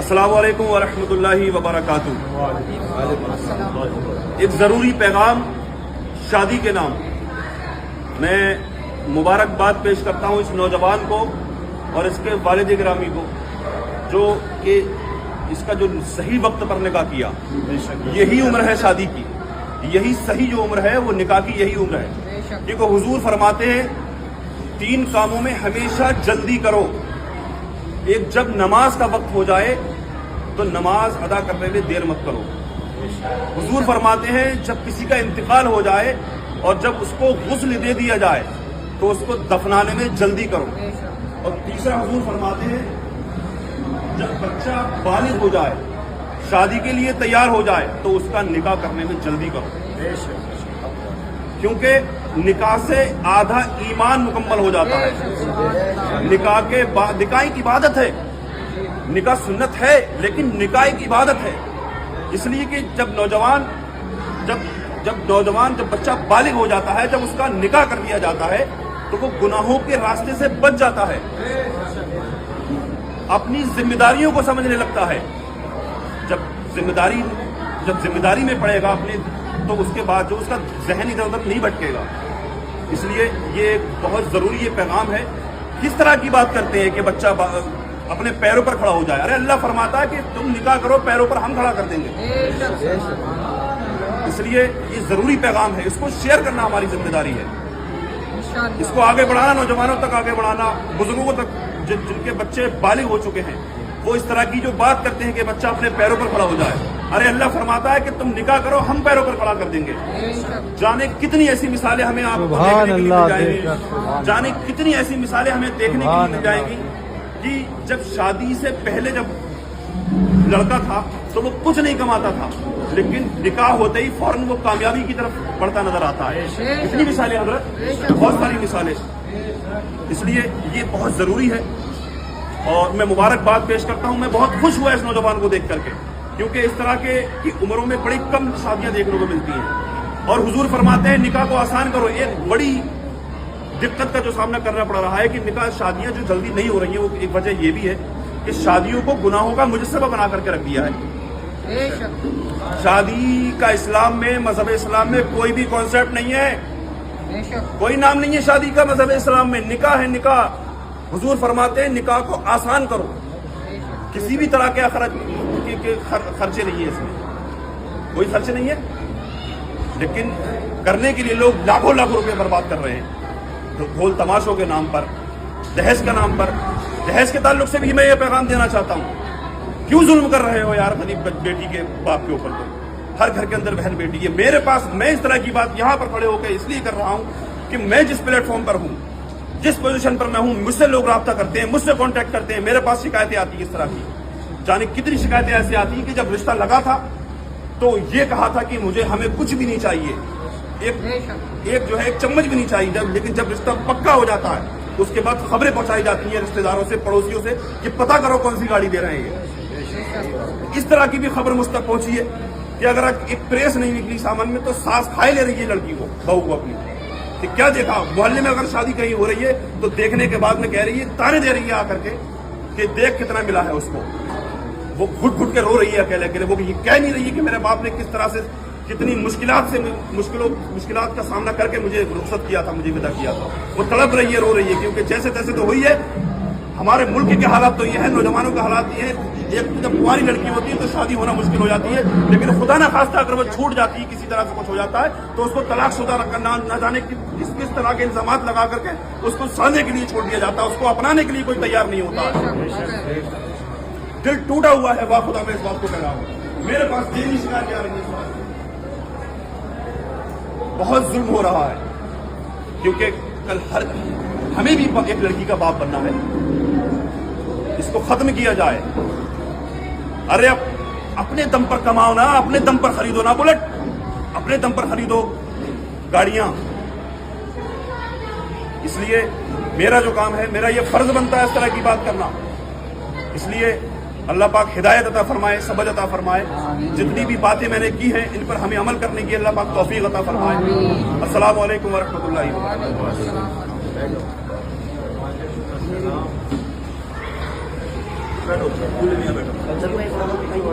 السلام علیکم ورحمۃ اللہ وبرکاتہ۔ ایک ضروری پیغام شادی کے نام میں مبارکباد پیش کرتا ہوں اس نوجوان کو اور اس کے والد گرامی کو جو کہ اس کا جو صحیح وقت پر نکاح کیا۔ یہی عمر ہے شادی کی، یہی صحیح جو عمر ہے وہ نکاح کی یہی عمر ہے، کیونکہ حضور فرماتے ہیں 3 کاموں میں ہمیشہ جلدی کرو۔ ایک جب نماز کا وقت ہو جائے تو نماز ادا کرنے میں دیر مت کرو۔ حضور فرماتے ہیں جب کسی کا انتقال ہو جائے اور جب اس کو غسل دے دیا جائے تو اس کو دفنانے میں جلدی کرو۔ اور تیسرا حضور فرماتے ہیں جب بچہ بالغ ہو جائے، شادی کے لیے تیار ہو جائے تو اس کا نکاح کرنے میں جلدی کرو، کیونکہ نکاح سے آدھا ایمان مکمل ہو جاتا ہے۔ نکاح کے بعد نکاح ایک عبادت ہے، نکاح سنت ہے لیکن نکاح ایک عبادت ہے، اس لیے کہ جب بچہ بالغ ہو جاتا ہے، جب اس کا نکاح کر دیا جاتا ہے تو وہ گناہوں کے راستے سے بچ جاتا ہے، اپنی ذمہ داریوں کو سمجھنے لگتا ہے۔ جب ذمہ داری میں پڑے گا اپنے، تو اس کے بعد جو اس کا ذہن ادھر ادھر نہیں بھٹکے گا۔ اس لیے یہ بہت ضروری یہ پیغام ہے۔ کس طرح کی بات کرتے ہیں کہ بچہ اپنے پیروں پر کھڑا ہو جائے؟ ارے اللہ فرماتا ہے کہ تم نکاح کرو، پیروں پر ہم کھڑا کر دیں گے۔ اس لیے یہ ضروری پیغام ہے، اس کو شیئر کرنا ہماری ذمہ داری ہے، اس کو آگے بڑھانا، نوجوانوں تک آگے بڑھانا، بزرگوں تک جن کے بچے بالغ ہو چکے ہیں وہ اس طرح کی جو بات کرتے ہیں کہ بچہ اپنے پیروں پر کھڑا ہو جائے۔ ارے اللہ فرماتا ہے کہ تم نکاح کرو، ہم پیروں پر کھڑا کر دیں گے۔ جانے کتنی ایسی مثالیں ہمیں آپ کو دیکھنے کے لیے مل جائیں گی، جانے کتنی ایسی مثالیں ہمیں دیکھنے کے لیے مل جائیں گی کہ جب شادی سے پہلے جب لڑکا تھا تو وہ کچھ نہیں کماتا تھا، لیکن نکاح ہوتے ہی فوراً وہ کامیابی کی طرف بڑھتا نظر آتا ہے۔ اتنی مثالیں حضرت، بہت ساری مثالیں۔ اس لیے یہ بہت ضروری ہے اور میں مبارکباد پیش کرتا ہوں۔ میں بہت خوش ہوا اس نوجوان کو دیکھ کر کے، کیونکہ اس طرح کی عمروں میں بڑی کم شادیاں دیکھنے کو ملتی ہیں، اور حضور فرماتے ہیں نکاح کو آسان کرو۔ ایک بڑی دقت کا جو سامنا کرنا پڑ رہا ہے کہ نکاح شادیاں جو جلدی نہیں ہو رہی ہیں، وہ ایک وجہ یہ بھی ہے کہ شادیوں کو گناہوں کا مجسمہ بنا کر کے رکھ دیا ہے۔ شادی کا اسلام میں، مذہب اسلام میں کوئی بھی کانسیپٹ نہیں ہے، کوئی نام نہیں ہے شادی کا مذہب اسلام میں۔ نکاح ہے نکاح۔ حضور فرماتے ہیں نکاح کو آسان کرو، کسی بھی طرح کے خرچے نہیں ہیں، اس میں کوئی خرچے نہیں ہے، لیکن کرنے کے لیے لوگ لاکھوں روپے برباد کر رہے ہیں ڈھول تماشوں کے نام پر، دہیج کا نام پر۔ دہیج کے تعلق سے بھی میں یہ پیغام دینا چاہتا ہوں، کیوں ظلم کر رہے ہو یار غریب بیٹی کے باپ کے اوپر؟ تو ہر گھر کے اندر بہن بیٹی ہے۔ میرے پاس، میں اس طرح کی بات یہاں پر کھڑے ہو کے اس لیے کر رہا ہوں کہ میں جس پلیٹ فارم پر ہوں، جس پوزیشن پر میں ہوں، مجھ سے لوگ رابطہ کرتے ہیں، مجھ سے کانٹیکٹ کرتے ہیں، میرے پاس شکایتیں آتی ہیں اس طرح کی۔ جانے کتنی شکایتیں ایسی آتی ہیں کہ جب رشتہ لگا تھا تو یہ کہا تھا کہ ہمیں کچھ بھی نہیں چاہیے، ایک جو ہے ایک چمچ بھی نہیں چاہیے، لیکن جب رشتہ پکا ہو جاتا ہے اس کے بعد خبریں پہنچائی جاتی ہیں رشتہ داروں سے، پڑوسیوں سے کہ پتہ کرو کون سی گاڑی دے رہے ہیں۔ اس طرح کی بھی خبر مجھ تک پہنچی ہے کہ اگر ایک پریس نہیں نکلی سامان میں تو سانس کھائے لے رہی ہے لڑکی کو، بہو کو اپنی، کہ کیا دیکھا محلے میں اگر شادی کہیں ہو رہی ہے تو دیکھنے کے بعد میں کہہ رہی ہے، تانے دے رہی ہے آ کر کے کہ دیکھ کتنا ملا ہے اس کو۔ وہ گھٹ گھٹ کے رو رہی ہے اکیلے اکیلے، وہ یہ کہہ نہیں رہی ہے کہ میرے باپ نے کس طرح سے کتنی مشکلات کا سامنا کر کے مجھے رخصت کیا تھا، مجھے ودا کیا تھا۔ وہ تڑپ رہی ہے، رو رہی ہے، کیونکہ جیسے تیسے تو ہوئی ہے۔ ہمارے ملک کے حالات تو یہ ہے، نوجوانوں کے حالات یہ ہے، ایک جب کنواری لڑکی ہوتی ہے تو شادی ہونا مشکل ہو جاتی ہے، لیکن خدا نہ خواستہ اگر وہ چھوٹ جاتی ہے، کسی طرح سے کچھ ہو جاتا ہے تو اس کو طلاق شدہ نہ جانے کس طرح کے الزامات لگا کر کے اس کو سڑنے کے لیے چھوڑ دیا جاتا ہے، اس کو اپنانے کے لیے کوئی تیار نہیں ہوتا۔ دل ٹوٹا ہوا ہے، واہ خدا میں اس بات کو کہہ رہا ہوں۔ میرے پاس دینی شکایتیں آ رہی ہیں، بہت ظلم ہو رہا ہے، کیونکہ کل ہمیں بھی ایک لڑکی کا باپ بننا ہے، اس کو ختم کیا جائے۔ ارے اپنے دم پر کماؤ نا، اپنے دم پر خریدو نا بلٹ، اپنے دم پر خریدو گاڑیاں۔ اس لیے میرا جو کام ہے، میرا یہ فرض بنتا ہے اس طرح کی بات کرنا۔ اس لیے اللہ پاک ہدایت عطا فرمائے، سمجھ عطا فرمائے۔ جتنی بھی باتیں میں نے کی ہیں ان پر ہمیں عمل کرنے کی اللہ پاک توفیق عطا فرمائے۔ السلام علیکم ورحمۃ اللہ وبرکاتہ۔